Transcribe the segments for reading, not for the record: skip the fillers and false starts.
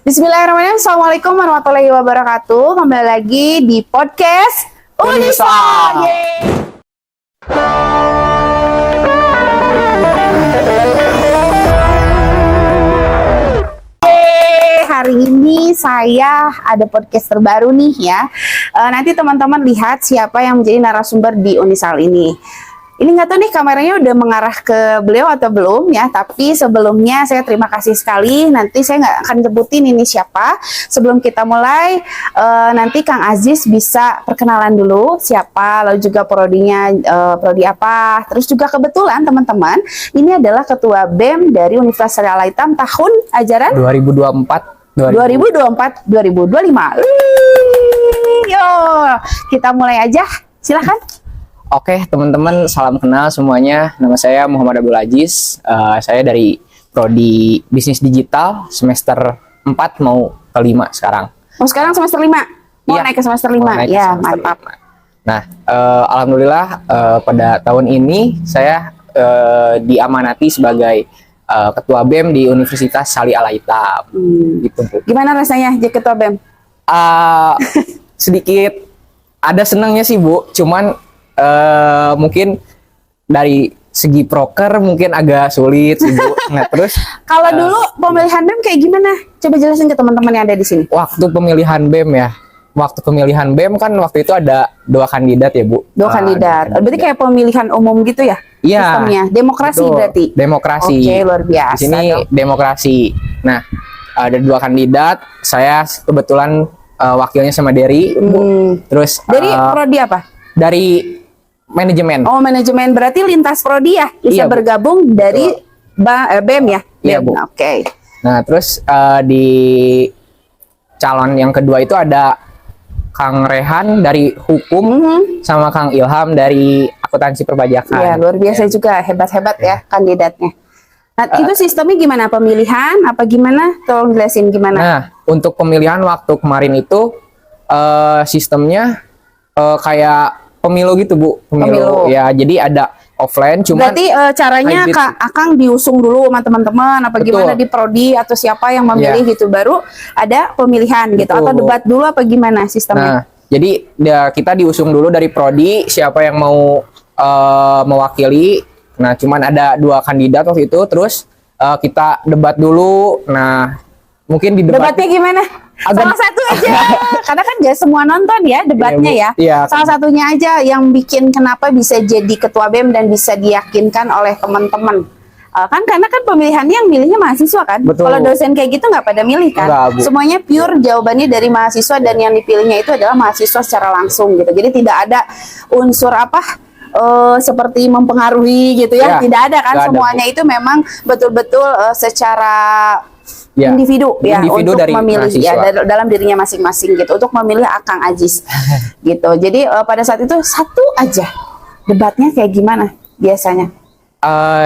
Bismillahirrahmanirrahim. Assalamualaikum warahmatullahi wabarakatuh. Kembali lagi di podcast Unisa. Hari ini saya ada podcast terbaru nih ya. Nanti teman-teman lihat siapa yang menjadi narasumber di Unisal ini. Ini nggak tahu nih kameranya udah mengarah ke beliau atau belum ya. Tapi sebelumnya saya terima kasih sekali. Nanti saya nggak akan sebutin ini siapa. Sebelum kita mulai, nanti Kang Aziz bisa perkenalan dulu siapa, lalu juga prodinya prodi apa. Terus juga kebetulan teman-teman, ini adalah Ketua BEM dari Universitas Syariah Al-Haitam tahun ajaran 2024-2025. Yo, kita mulai aja. Silahkan. Oke, teman-teman, salam kenal semuanya. Nama saya Muhammad Abdul Aziz. Saya dari Prodi Bisnis Digital semester 4 mau ke 5 sekarang. Oh, sekarang semester 5? Mau Iya, naik ke semester 5? Ya, mantap. 5. Nah, alhamdulillah pada tahun ini saya diamanati sebagai Ketua BEM di Universitas Syariah Al-Haitam. Gitu, Bu. Gimana rasanya jadi Ketua BEM? Sedikit ada senangnya sih, Bu. Cuman mungkin dari segi proker mungkin agak sulit sih, Bu. Nah, terus Kalau dulu pemilihan BEM kayak gimana? Coba jelasin ke teman-teman yang ada di sini. waktu pemilihan BEM ya. Waktu pemilihan BEM kan waktu itu ada 2 kandidat ya, Bu. Dua kandidat. Berarti kayak pemilihan umum gitu ya? Iya. Sistemnya. Demokrasi Betul. berarti? Demokrasi. Oke, luar biasa. Di sini dong. demokrasi. Nah, ada 2 kandidat. Saya kebetulan wakilnya sama Dery, Bu. Terus Dari prodi apa? dari manajemen. Oh, manajemen. Berarti lintas prodi ya? Bisa Iya, Bu. bergabung dari BEM ya? Iya, BEM. Bu. Oke. Nah, terus di calon yang kedua itu ada Kang Rehan dari hukum sama Kang Ilham dari akuntansi perpajakan. Ya, luar biasa juga. Hebat-hebat ya kandidatnya. Nah, itu sistemnya gimana? Pemilihan? Apa gimana? Tolong jelasin gimana. Nah, untuk pemilihan waktu kemarin itu sistemnya kayak pemilu gitu, Bu. Pemilu. Ya, jadi ada offline cuman Berarti caranya hybrid. Akang diusung dulu sama teman-teman apa Betul. gimana di prodi atau siapa yang memilih gitu baru ada pemilihan gitu Betul, atau Bu. debat dulu apa gimana sistemnya? Nah, jadi kita diusung dulu dari prodi siapa yang mau mewakili. Nah, cuman ada 2 kandidat waktu itu, terus kita debat dulu. Nah, mungkin di debat Debatnya gimana? Salah satu aja. Karena kan gak semua nonton ya debatnya Iya, ya. Bu. Iya. Salah satunya aja yang bikin kenapa bisa jadi ketua BEM dan bisa diyakinkan oleh teman-teman. Kan karena kan pemilihannya yang milihnya mahasiswa kan. Betul. Kalau dosen kayak gitu nggak pada milih kan. Enggak, Bu. Semuanya pure jawabannya dari mahasiswa dan yang dipilihnya itu adalah mahasiswa secara langsung gitu. Jadi tidak ada unsur apa seperti mempengaruhi gitu ya. Ya, Tidak ada kan. nggak ada, Semuanya itu memang betul-betul secara Ya, individu ya individu untuk dari memilih ya mahasiswa. dalam dirinya masing-masing gitu untuk memilih Akang Aziz gitu. Jadi pada saat itu satu aja debatnya kayak gimana biasanya?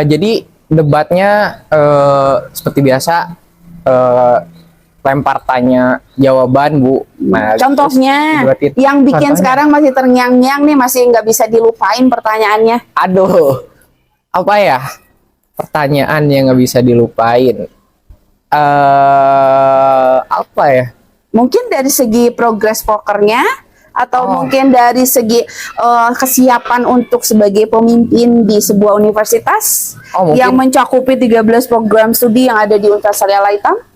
Jadi debatnya seperti biasa lempar tanya jawaban, Bu. Nah, Contohnya terus yang bikin contohnya, sekarang masih terngiang-ngiang nih, masih nggak bisa dilupain pertanyaannya. aduh, apa ya? Pertanyaan yang nggak bisa dilupain. Apa ya? Mungkin dari segi progres pokernya atau mungkin dari segi kesiapan untuk sebagai pemimpin di sebuah universitas Mungkin. yang mencakupi 13 program studi yang ada di Universitas Syariah Al-Haitam.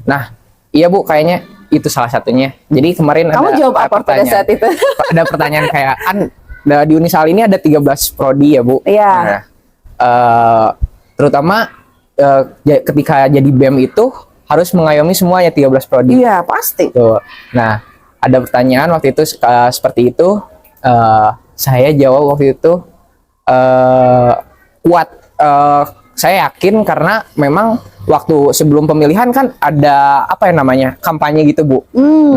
Nah, iya, Bu, kayaknya itu salah satunya. Jadi kemarin Kamu ada jawab apa pada saat itu? Ada pertanyaan kayak kan di Unisal ini ada 13 prodi ya, Bu. Iya. Nah, terutama ketika jadi BEM itu harus mengayomi semuanya 13 prodi. Iya, pasti. Tuh. Nah, ada pertanyaan waktu itu seperti itu. Saya jawab waktu itu kuat. Saya yakin karena memang waktu sebelum pemilihan kan ada apa ya namanya kampanye gitu, Bu.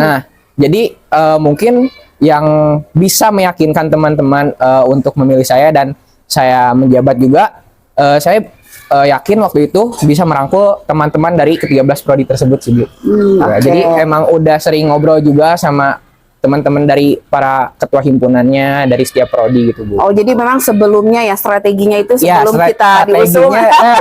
Nah, jadi mungkin yang bisa meyakinkan teman-teman untuk memilih saya dan saya menjabat juga, saya yakin waktu itu bisa merangkul teman-teman dari ke-13 prodi tersebut sih, Bu. Nah, Oke. jadi emang udah sering ngobrol juga sama teman-teman dari para ketua himpunannya dari setiap prodi gitu Bu. Oh, jadi memang sebelumnya ya strateginya itu sebelum kita diusung.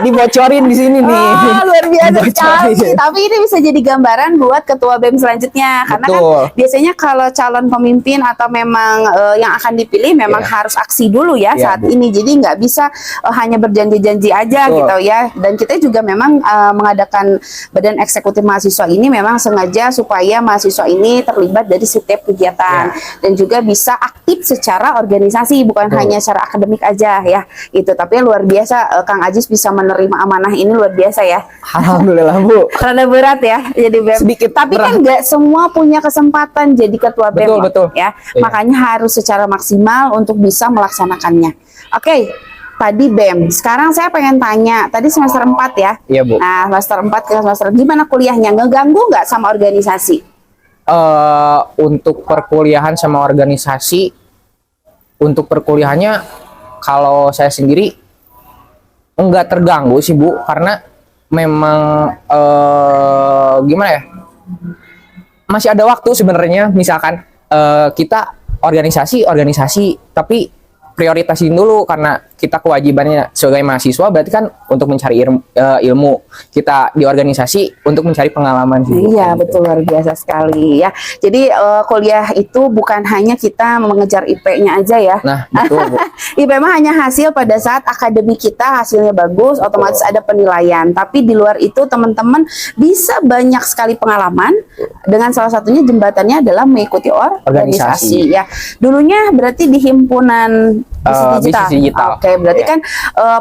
Dibocorin di sini nih. Luar biasa Dibocorin. sekali. Tapi ini bisa jadi gambaran buat ketua BEM selanjutnya. Karena kan Betul. biasanya kalau calon pemimpin atau memang yang akan dipilih memang harus aksi dulu ya Iya, saat Bu. ini. Jadi nggak bisa hanya berjanji-janji aja Betul. gitu ya. Dan kita juga memang mengadakan badan eksekutif mahasiswa ini memang sengaja supaya mahasiswa ini terlibat dari setiap kegiatan dan juga bisa aktif secara organisasi, bukan Betul. hanya secara akademik aja ya. Itu tapi luar biasa Kang Ajis bisa menerima amanah ini luar biasa ya. Alhamdulillah Bu. Karena berat ya jadi BEM. Sedikit Tapi berat. kan nggak semua punya kesempatan jadi ketua BEM Betul, loh, betul. ya. Iya. Makanya harus secara maksimal untuk bisa melaksanakannya. Oke. Tadi BEM. Sekarang saya pengen tanya, tadi semester 4 ya. Iya Bu. Nah, semester 4 ke semester gimana kuliahnya? Ngeganggu nggak sama organisasi? Untuk perkuliahan sama organisasi, untuk perkuliahannya kalau saya sendiri enggak terganggu sih Bu, karena memang gimana ya, masih ada waktu sebenarnya. Misalkan kita organisasi tapi prioritasin dulu, karena kita kewajibannya sebagai mahasiswa berarti kan untuk mencari ilmu, kita di organisasi untuk mencari pengalaman sih Bu. Iya, Gitu. betul, luar biasa sekali ya. Jadi kuliah itu bukan hanya kita mengejar IP-nya aja ya. Nah betul Bu. IP mah hanya hasil pada saat akademik kita hasilnya bagus, otomatis ada penilaian. Tapi di luar itu teman-teman bisa banyak sekali pengalaman. Dengan salah satunya jembatannya adalah mengikuti organisasi ya. Dulunya berarti di himpunan bisnis digital. Oke, berarti kan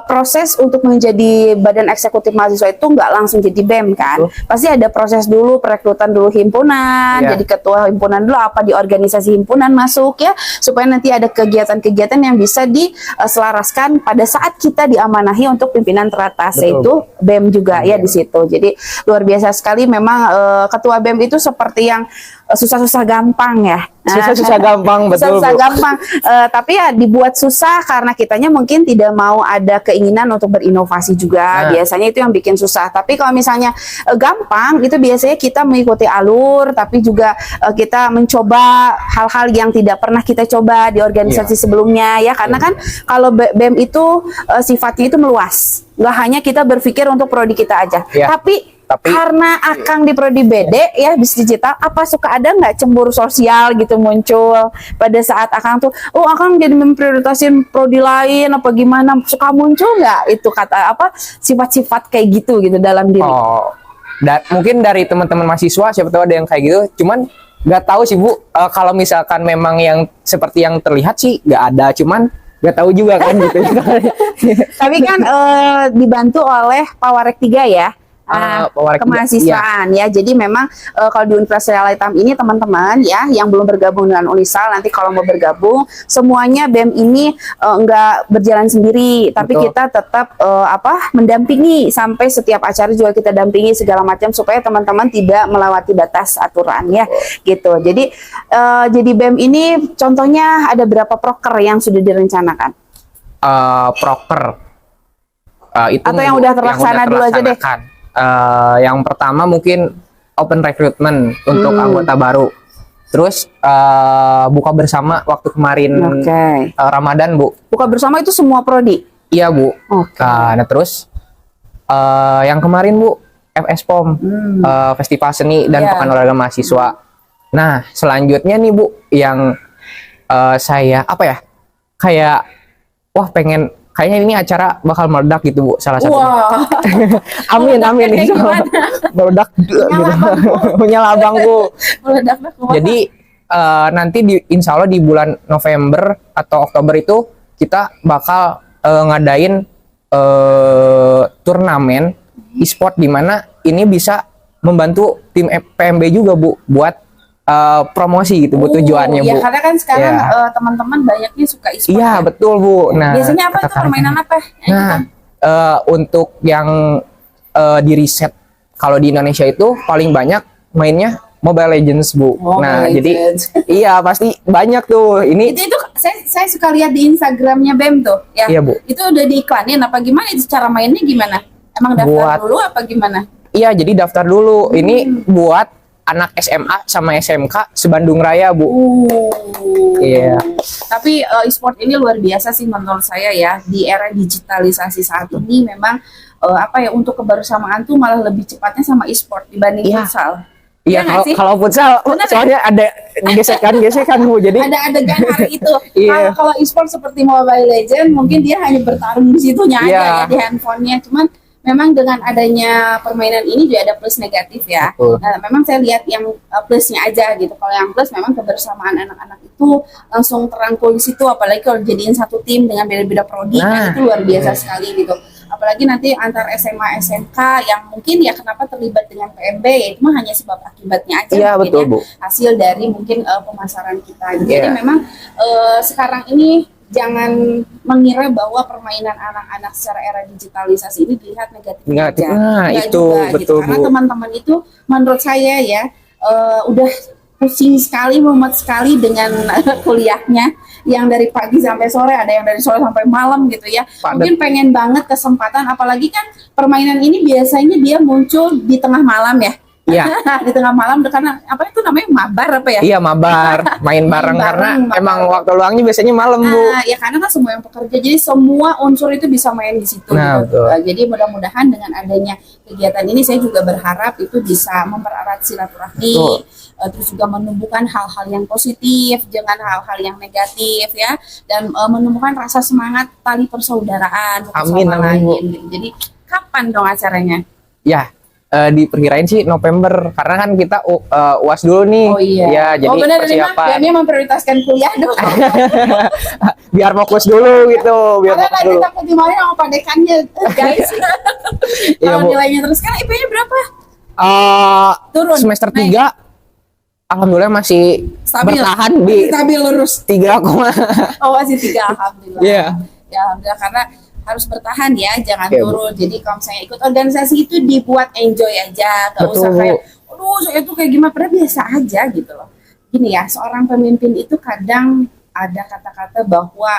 proses untuk menjadi badan eksekutif mahasiswa itu nggak langsung jadi BEM kan? Pasti ada proses dulu, perekrutan dulu himpunan, jadi ketua himpunan dulu, apa di organisasi himpunan masuk ya, supaya nanti ada kegiatan-kegiatan yang bisa diselaraskan pada saat kita diamanahi untuk pimpinan teratas, yaitu BEM juga ya di situ. Jadi luar biasa sekali memang ketua BEM itu seperti yang susah-susah gampang ya. Susah-susah gampang, betul Susah-susah Bu. gampang. Tapi ya dibuat susah karena kitanya mungkin tidak mau ada keinginan untuk berinovasi juga. Biasanya itu yang bikin susah. Tapi kalau misalnya gampang, itu biasanya kita mengikuti alur, tapi juga kita mencoba hal-hal yang tidak pernah kita coba di organisasi sebelumnya ya. Karena kan kalau BEM itu sifatnya itu meluas. Nggak hanya kita berpikir untuk prodi kita aja. Tapi karena Akang di prodi BD ya bisnis digital, apa suka ada nggak cemburu sosial gitu muncul pada saat Akang tuh, oh Akang jadi memprioritasin prodi lain apa gimana, suka muncul nggak itu kata apa sifat-sifat kayak gitu dalam diri? Mungkin dari teman-teman mahasiswa siapa tahu ada yang kayak gitu, cuman nggak tahu sih Bu. Kalau misalkan memang yang seperti yang terlihat sih nggak ada, cuman nggak tahu juga kan gitu. Tapi kan dibantu oleh Pawarek 3 ya. Kemahasiswaan ya. Jadi memang kalau di Universitas Realaitam ini teman-teman ya yang belum bergabung dengan Unisal, nanti kalau mau bergabung semuanya BEM ini enggak berjalan sendiri, tapi kita tetap mendampingi sampai setiap acara juga kita dampingi segala macam supaya teman-teman tidak melewati batas aturan ya gitu. Jadi BEM ini contohnya ada berapa proker yang sudah direncanakan? Proker itu atau yang udah terlaksana dulu aja deh. Yang pertama mungkin open recruitment untuk anggota baru. Terus buka bersama waktu kemarin Ramadan Bu. Buka bersama itu semua prodi? Iya Bu. Nah terus yang kemarin Bu FSPOM, Festival Seni dan Pekan Olahraga Mahasiswa. Nah selanjutnya nih Bu yang saya kayak kayaknya ini acara bakal meledak gitu Bu, salah satu. Amin insya Allah. Meledak gitu. Menyalabang Bu. Jadi nanti insya Allah di bulan November atau Oktober itu kita bakal ngadain turnamen e-sport, di mana ini bisa membantu tim PMB juga Bu buat promosi gitu Bu, tujuannya Bu. Ya karena kan sekarang teman-teman banyaknya suka e-sport. Iya betul Bu. Nah biasanya apa itu permainan apa? Untuk yang di riset kalau di Indonesia itu paling banyak mainnya Mobile Legends Bu. Jadi iya pasti banyak tuh. Itu saya suka lihat di Instagramnya BEM tuh ya. Iya Bu. Itu udah diiklanin apa gimana? Itu cara mainnya gimana? Emang daftar dulu apa gimana? Iya jadi daftar dulu. Ini buat anak SMA sama SMK se-Bandung Raya, Bu. Iya. Tapi e-sport ini luar biasa sih menurut saya ya. Di era digitalisasi saat ini memang apa ya, untuk kebersamaan tuh malah lebih cepatnya sama e-sport dibanding Iya. futsal. Iya, Iya nggak sih? kalau futsal Bener, soalnya ada gesekan Bu. Jadi Ada adegan hari itu. Iya. Kalau e-sport seperti Mobile Legend mungkin dia hanya bertarung di situnya aja Iya. ya, di handphonenya. Cuman memang dengan adanya permainan ini juga ada plus negatif ya. Betul. Nah, memang saya lihat yang plusnya aja gitu. Kalau yang plus memang kebersamaan anak-anak itu langsung terangkul di situ. Apalagi kalau jadiin satu tim dengan beda-beda prodi, Nah. kan itu luar biasa sekali gitu. Apalagi nanti antar SMA SMK yang mungkin ya kenapa terlibat dengan PMB ya itu mah hanya sebab akibatnya aja Iya, mungkin betul, ya, Bu. hasil dari mungkin pemasaran kita. Jadi Iya. memang sekarang ini jangan mengira bahwa permainan anak-anak secara era digitalisasi ini dilihat negatif Negatif. aja. Nah, Nggak itu juga, betul, Karena Bu. teman-teman itu menurut saya ya udah pusing sekali, mumet sekali dengan kuliahnya yang dari pagi sampai sore, ada yang dari sore sampai malam gitu ya. Padat. Mungkin pengen banget kesempatan, apalagi kan permainan ini biasanya dia muncul di tengah malam ya. Iya. Di tengah malam karena apa itu namanya mabar apa ya? Iya, mabar, main bareng karena bareng, emang mabar. waktu luangnya biasanya malam, Bu. Nah, ya karena kan semua yang pekerja, jadi semua unsur itu bisa main di situ. Nah, gitu. betul. Jadi mudah-mudahan dengan adanya kegiatan ini, saya juga berharap itu bisa mempererat silaturahmi, Betul. terus juga menumbuhkan hal-hal yang positif, jangan hal-hal yang negatif ya, dan menumbuhkan rasa semangat tali persaudaraan satu Amin, sama amin, Bu. lain. Jadi kapan dong acaranya? Ya, diperkirain sih November karena kan kita UAS dulu nih. Oh iya. Ya, jadi benar ini mah persiapan. Dani memprioritaskan kuliah dong. Biar fokus dulu gitu, biar Karena fokus tadi dulu. takut dimarahin sama padekannya, guys. Iya, Kalau Bu. nilainya terus kan IP-nya berapa? Turun, Semester naik. 3 alhamdulillah masih Stabil. bertahan di Stabil lurus. 3, Oh masih 3, alhamdulillah. Iya. Ya alhamdulillah, karena harus bertahan ya, jangan Iya, Bu. turun. Jadi kalau misalnya ikut organisasi itu dibuat enjoy aja, gak Betul, usah Bu. kayak, aduh saya tuh kayak gimana, padahal biasa aja gitu loh. Gini ya, seorang pemimpin itu kadang ada kata-kata bahwa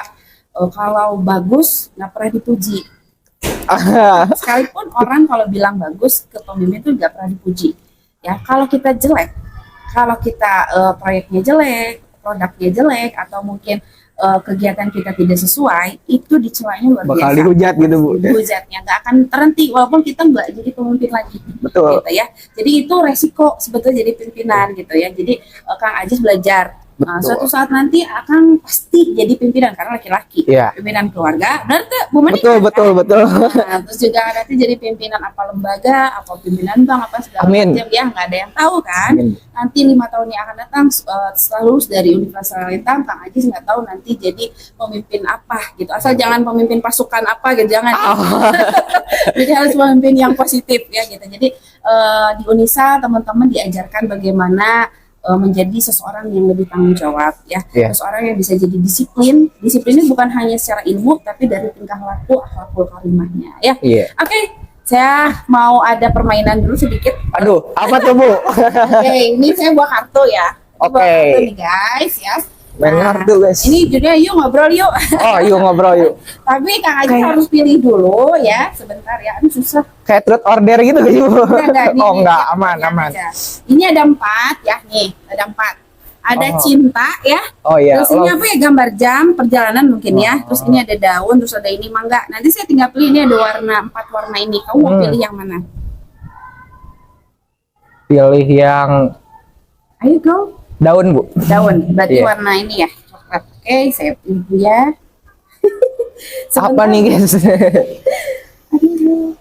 kalau bagus nggak pernah dipuji. Sekalipun orang kalau bilang bagus ke pemimpin itu nggak pernah dipuji. Ya kalau kita jelek, kalau kita proyeknya jelek, produknya jelek, atau mungkin kegiatan kita tidak sesuai, itu dicelanya luar biasa. bakal dihujat gitu, Bu. Dihujatnya nggak akan terhenti walaupun kita nggak jadi pemimpin lagi. Betul. Gitu ya. Jadi itu resiko sebetulnya jadi pimpinan gitu ya. Jadi Kang Ajis belajar. Suatu saat nanti akan pasti jadi pimpinan karena laki-laki. Iya. Pimpinan keluarga. Benar nggak, Bu Mani? Betul. Nah, terus juga nanti jadi pimpinan apa lembaga, apa pimpinan bank, apa segala Amin. macam ya, nggak ada yang tahu kan. Amin. Nanti 5 tahun yang akan datang setelah lulus dari Universitas Lintang, Kang Ajis nggak tahu nanti jadi pemimpin apa gitu. Asal jangan pemimpin pasukan apa gitu, jangan. Jadi harus pemimpin yang positif ya gitu. Jadi di Unisa teman-teman diajarkan bagaimana menjadi seseorang yang lebih tanggung jawab ya, Iya. seseorang yang bisa jadi disiplin. Disiplinnya bukan hanya secara ilmu, tapi dari tingkah laku, akhlakul karimahnya ya. Iya. Oke, saya mau ada permainan dulu sedikit. Aduh, apa tuh, Bu? Oke, ini saya buat kartu ya. Ini buat Oke. kartu nih guys ya. Main kartu, guys. Ini judulnya yuk ngobrol yuk. Oh, yuk ngobrol yuk. Tapi Kang Aji harus pilih dulu ya. Sebentar ya, ini susah. Kayak truth order gitu guys, Bu. Enggak, Oh, enggak, ya, aman, lihat aman. aja. Ini ada 4 ya, nih ada 4. Ada Oh. cinta ya. Oh iya. Terus ini apa ya, gambar jam perjalanan mungkin ya. Terus ini ada daun, terus ada ini mangga. Nanti saya tinggal pilih, ini ada warna 4 warna ini. Kamu mau pilih yang mana? Pilih yang Ayo go. daun, Bu. Daun. Berarti Iya. warna ini ya. Coklat. Oke, saya pilih ya. Apa nih, guys? Aduh.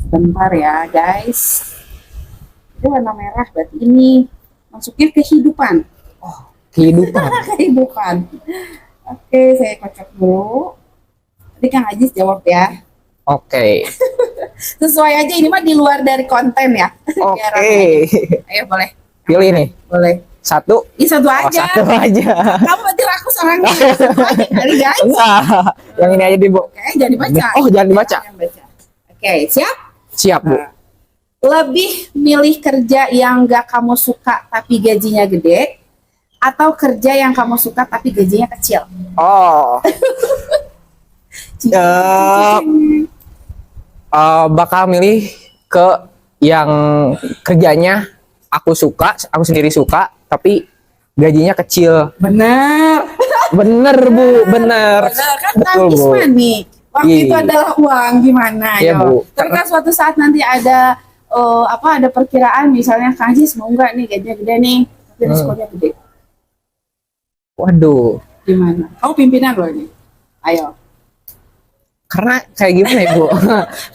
Sebentar ya, guys. Itu warna merah, berarti ini masuknya kehidupan. Kehidupan. Kehidupan. Oke, saya kocok dulu. Tadi Kang Ajis jawab ya. Oke. Sesuai aja, ini mah di luar dari konten ya. Biar Oke. rame. Ayo boleh. Pilih nih. Boleh. Satu. Ini satu Oh, aja. satu aja. Kamu berarti raku orangnya. Satu aja kali guys. Enggak. Yang ini aja deh, Bu. Oke, jangan dibaca. Oh, jangan dibaca. Jangan baca. Oke, siap? Siap, Bu. Lebih milih kerja yang gak kamu suka tapi gajinya gede, atau kerja yang kamu suka tapi gajinya kecil? Oh. Bakal milih ke yang kerjanya aku suka, aku sendiri suka, tapi gajinya kecil. Bener. Bener Bu, bener. Bener kan, Betul time is Bu. money. Waktu Iya. itu adalah uang, gimana Iya, yo. Bu. Tapi kan suatu saat nanti ada ada perkiraan, misalnya Kang Ajis mau nggak nih gajinya gede nih, tapi resikonya gede. Waduh, Gimana? Kamu pimpinan loh ini. Ayo. karena kayak gimana ya Bu?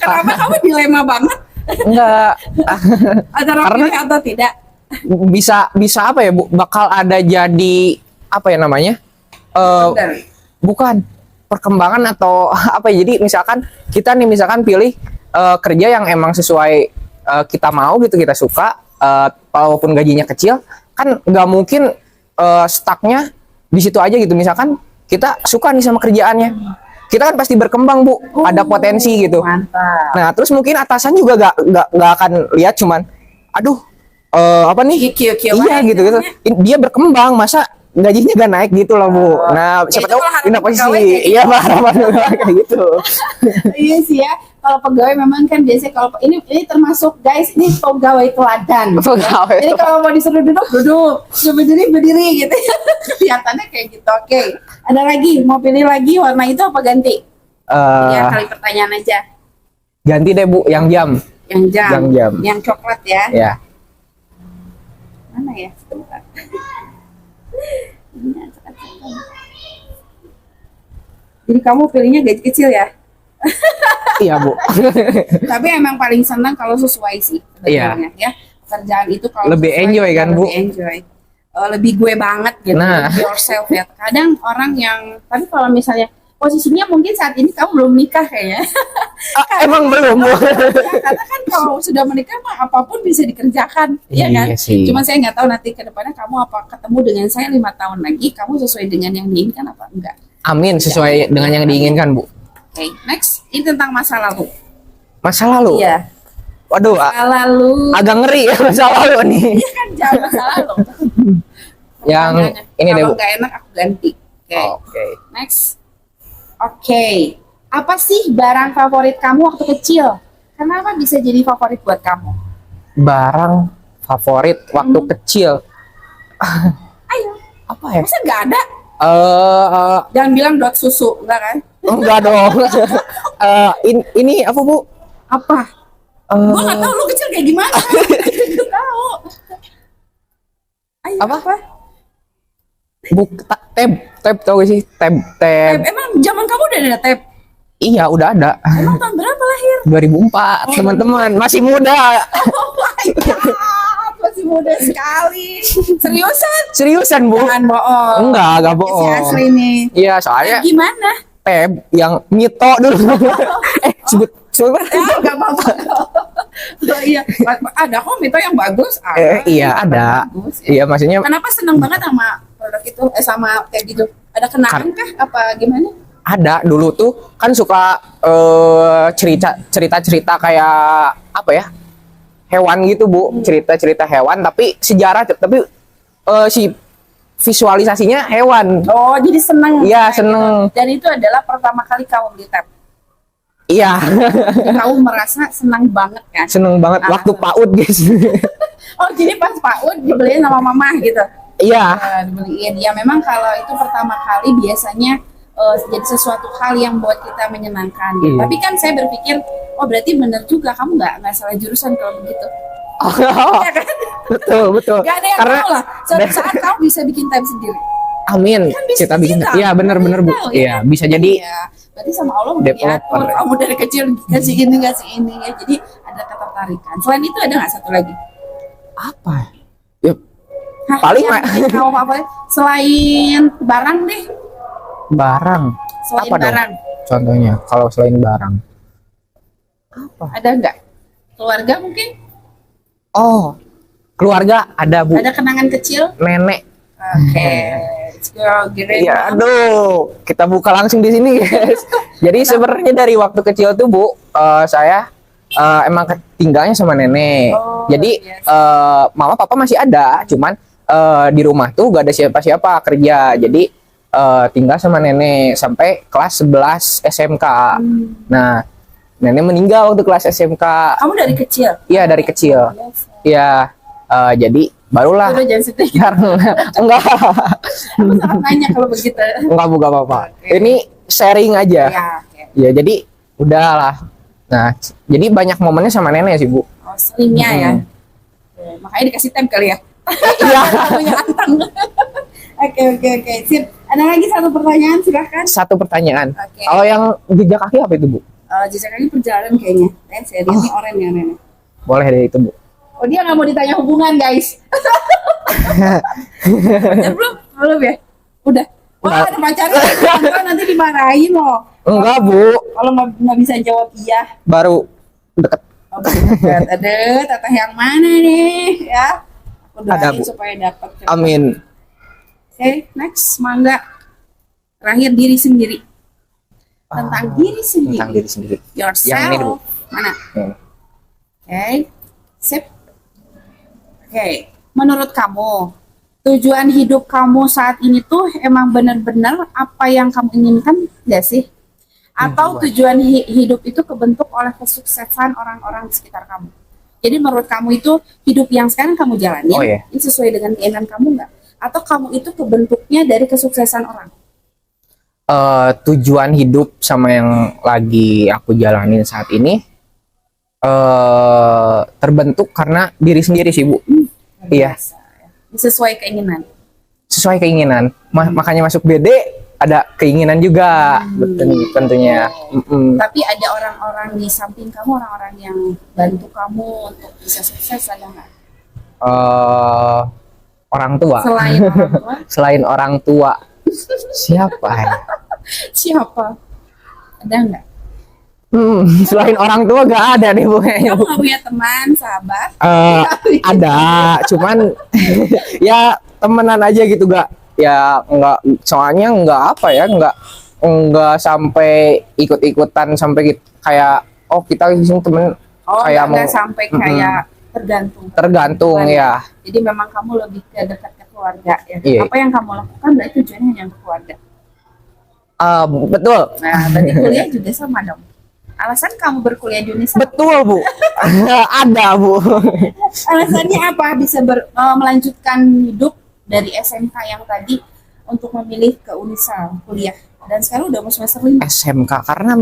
Kenapa kamu dilema banget Enggak, antara Karena- pilih atau tidak? bisa apa ya Bu? Bakal ada jadi apa ya namanya? Bener. Bukan perkembangan atau apa ya? Jadi misalkan kita nih misalkan pilih kerja yang emang sesuai kita mau gitu, kita suka, walaupun gajinya kecil, kan nggak mungkin stucknya di situ aja gitu. Misalkan kita suka nih sama kerjaannya, kita kan pasti berkembang Bu, ada potensi gitu. Mantap. Nah terus mungkin atasan juga gak akan lihat cuman, aduh apa nih? Kio-kio Iya banget gitu gitu. Dia berkembang, masa gajinya gak naik gitu loh Bu. Nah Ya, siapa itu tahu kalau harapan pindah posisi. pegawai kayak gitu. Iya Pak, harapan pegawai kayak gitu. Iya sih ya. Kalau pegawai memang kan biasanya kalau ini termasuk guys, ini pegawai teladan. Pegawai Jadi kalau mau disuruh duduk, duduk. Suruh berdiri, berdiri gitu. Kelihatannya kayak gitu. Oke. Ada lagi, mau pilih lagi warna itu apa ganti? Ya kali pertanyaan aja. Ganti deh Bu, yang jam. Yang jam. Yang jam. Yang coklat ya. Ya. Mana ya? Sebentar. Ini acak-acakan. Jadi kamu pilihnya gaji kecil ya? Iya Bu. Tapi emang paling senang kalau sesuai sih sebenarnya ya. Pekerjaan itu kalau Lebih sesuai, enjoy kita kan, Bu? lebih enjoy. Lebih gue banget gitu, Nah. be yourself ya. Kadang orang yang, tapi kalau misalnya posisinya mungkin saat ini kamu belum nikah kayaknya. Emang belum Bu. Karena kan kalau sudah menikah mah apapun bisa dikerjakan, ya kan? Iya sih. Cuma saya nggak tahu nanti ke depannya kamu apa ketemu dengan saya 5 tahun lagi, kamu sesuai dengan yang diinginkan apa enggak. Amin, sesuai dengan yang diinginkan Bu. Oke, next ini tentang masa lalu. Masa lalu. Iya, Waduh, masa lalu. agak ngeri ya masa lalu nih. Iya kan jangan masa lalu. Yang ini deh Kalau Bu. nggak enak aku ganti. Oke, Oke. next. Oke, apa sih barang favorit kamu waktu kecil? Kenapa bisa jadi favorit buat kamu? Barang favorit waktu kecil. Ayo, Apa ya? masa nggak ada? Jangan bilang dot susu, enggak kan? Enggak dong. Ini apa Bu? Apa? Eh, Gua nggak tahu lu kecil kayak gimana. Gak tahu. Ayo, Apa? apa? Tab tau gak sih? Tab. Emang zaman kamu udah ada tab? Iya udah ada. Emang tahun berapa lahir? 2004 teman-teman, masih muda. Oh my god, masih muda sekali. Seriusan? Seriusan Bu? Jangan bohong. Enggak Si bohong. asli nih. Iya soalnya Gimana? tab yang Mito dulu. sebut Ya, nggak apa-apa. Oh, iya, ada kok Mito yang bagus. iya ada. Bagus, ya. Iya maksudnya Kenapa seneng banget sama produk itu? Sama kayak gitu? Ada kenangan kah? Apa gimana? ada dulu tuh kan suka cerita kayak apa ya, hewan gitu Bu, cerita hewan tapi sejarah, tapi si visualisasinya hewan. Oh, jadi seneng. Iya, kayak seneng. gitu. Dan itu adalah pertama kali kamu beli tab. Iya. Jadi kamu merasa senang banget kan? Seneng banget waktu PAUD guys. Oh, jadi pas PAUD dibeliin sama mama gitu. Iya. Dibeliin. Ya memang kalau itu pertama kali biasanya jadi sesuatu hal yang buat kita menyenangkan. Iya. Tapi kan saya berpikir, oh berarti bener juga kamu nggak salah jurusan kalau begitu. Ya kan? betul. Gak ada yang Karena tahu lah. Suatu saat kamu bisa bikin tab sendiri. amin Kan bisa kita bikin. juga. Iya bener Bu. Tahu, ya Iya kan? bisa jadi. Iya. Berarti sama Allah udah Developer. diatur. Kamu dari kecil kasih ini ya. Jadi ada ketertarikan. Selain itu ada nggak satu lagi? Apa? Ya Hah, Paling yang mah- bikin kamu apa? Selain barang deh. barang. Selain Apa dong? barang. Contohnya kalau selain barang. Apa? Ada nggak? Keluarga mungkin? Oh, keluarga ada Bu. Ada kenangan kecil? Nenek. Oke. Let's go. Giliran Iya, Mom. aduh, kita buka langsung di sini, guys. Jadi sebenarnya dari waktu kecil tuh, Bu, saya emang tinggalnya sama nenek. Oh, Jadi yes. mama papa masih ada, cuman di rumah tuh gak ada siapa-siapa kerja. Jadi tinggal sama nenek sampai kelas 11 SMK. Nah, Nenek meninggal waktu kelas SMK. Kamu dari kecil? Iya, dari kecil. Iya, jadi barulah. Udah jangan sedih. Enggak. Aku sangat nanya kalau begitu. Enggak buka apa-apa. Oke. Ini sharing aja. Ya, oke. Ya, jadi udahlah. Nah, jadi banyak momennya sama nenek sih, Bu. Oh, seringnya ya. Oke, makanya dikasih tem kali ya. Iya. Lagunya Antang. Oke. Sip. Ada lagi satu pertanyaan, silakan. Satu pertanyaan. Oke. Kalau yang jejak kaki apa itu, Bu? Jejak kaki perjalanan kayaknya. Saya lihat nih oranye ya, Nenek. Boleh deh itu, Bu. Oh, dia nggak mau ditanya hubungan, guys. Pacar belum ya? Udah. Wah, ada pacarnya. Nanti dimarahin loh. Enggak, Bu. Kalau nggak bisa jawab iya. Baru deket. Oh, bener. Ada teteh yang mana nih ya? Aku Ada, doain Bu. supaya dapat. Amin. Oke, next, mangga. Terakhir diri sendiri. Tentang diri sendiri. Tentang diri sendiri. Yourself. Yang ini, Bu. Mana? Hmm. Oke, sip. Oke, menurut kamu tujuan hidup kamu saat ini tuh emang benar-benar apa yang kamu inginkan gak sih? Atau tujuan hidup itu kebentuk oleh kesuksesan orang-orang di sekitar kamu? Jadi menurut kamu itu hidup yang sekarang kamu jalani, Oh, iya. ini sesuai dengan keinginan kamu nggak? Atau kamu itu kebentuknya dari kesuksesan orang? Tujuan hidup sama yang lagi aku jalanin saat ini terbentuk karena diri sendiri sih, Bu. Iya. Biasa, ya. Sesuai keinginan. Sesuai keinginan. Makanya masuk BD ada keinginan juga, betul tentunya. Tapi ada orang-orang di samping kamu, orang-orang yang bantu kamu untuk bisa sukses, ada nggak? Orang tua. Selain orang tua, Selain orang tua. Siapa ya? siapa? Ada nggak? Selain orang tua gak ada deh, Bu. Kamu nggak punya teman, sahabat? Ada, cuman ya temenan aja gitu, gak ya nggak, soalnya nggak apa ya, nggak sampai ikut-ikutan sampai kayak oh kita disini temen Oh, kayak nggak sampai kayak tergantung. ya. Jadi memang kamu lebih ke dekat ke keluarga ya. Iya. Apa yang kamu lakukan berarti tujuannya hanya untuk keluarga. Betul, Nah, berarti kuliah juga sama dong. Alasan kamu berkuliah di Unisal? betul, Bu. Ada, Bu. Alasannya apa bisa melanjutkan hidup dari SMK yang tadi untuk memilih ke Unisal kuliah dan sekarang udah mau semester 5. SMK karena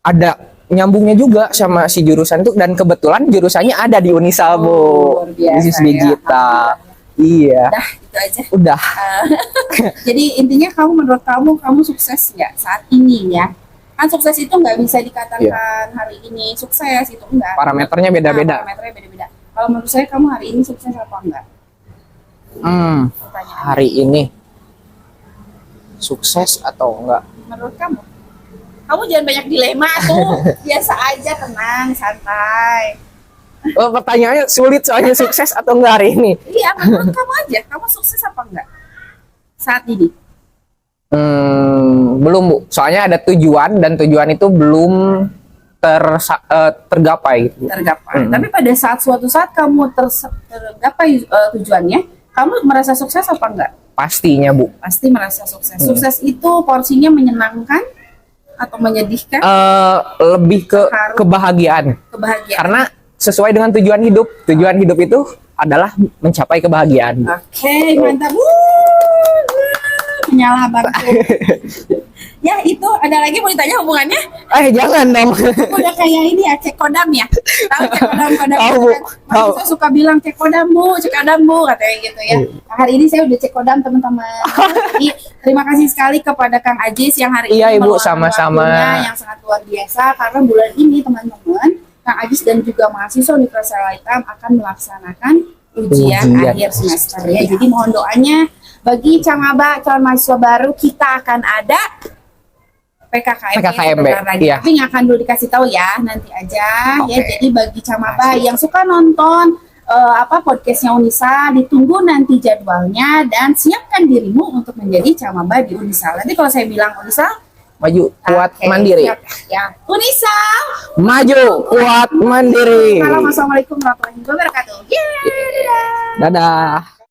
ada nyambungnya juga sama si jurusan itu, dan kebetulan jurusannya ada di Unisal, Bu. luar biasa, Bisnis ya. digital. Iya. Udah itu aja. Udah. Jadi intinya menurut kamu sukses nggak saat ini ya? Kan sukses itu nggak bisa dikatakan hari ini sukses itu enggak. Parameternya beda-beda. Parameternya beda-beda. Kalau menurut saya kamu hari ini sukses apa enggak? Pertanyaan. Hari ini sukses atau enggak? Menurut kamu? Kamu jangan banyak dilema tuh. Biasa aja, tenang, santai. Pertanyaannya sulit soalnya sukses atau enggak hari ini. Iya, menurut kamu aja. Kamu sukses apa enggak? Saat ini. Belum, Bu. Soalnya ada tujuan dan tujuan itu belum tergapai. Gitu. Tergapai. Tapi pada suatu saat kamu tergapai tujuannya, kamu merasa sukses apa enggak? Pastinya, Bu. Pasti merasa sukses. Sukses itu porsinya menyenangkan atau menyedihkan? Lebih ke kebahagiaan. Kebahagiaan. Karena sesuai dengan tujuan hidup. Tujuan hidup itu adalah mencapai kebahagiaan. Oke, mantap. Menyala bantu. Ya, itu ada lagi mau ditanya hubungannya? Jangan dong. Udah kayak ini ya, cek kodam ya. Tahu cek kodam Tahu, Bu. Tahu. Saya suka bilang cek kodam Bu, katanya gitu ya. Nah, hari ini saya udah cek kodam teman-teman. Jadi terima kasih sekali kepada Kang Ajis yang hari Iya, ini Ibu, meluangkan sama-sama. waktunya yang sangat luar biasa karena bulan ini teman-teman Kang Ajis dan juga mahasiswa Universitas Al-Hitam akan melaksanakan ujian akhir semester ya. Jadi mohon doanya bagi Cangaba calon mahasiswa baru, kita akan ada PKKMB sebentar lagi. iya. Tapi nggak akan dulu dikasih tahu ya, nanti aja ya. Jadi bagi Cangaba yang suka nonton podcastnya Unisa, ditunggu nanti jadwalnya dan siapkan dirimu untuk menjadi Cangaba di Unisa. Nanti kalau saya bilang Unisa, Maju, kuat, mandiri. siap, ya. Unisa, Maju, kuat, mandiri. Assalamualaikum warahmatullahi wabarakatuh. Yeay, dadah. Dadah.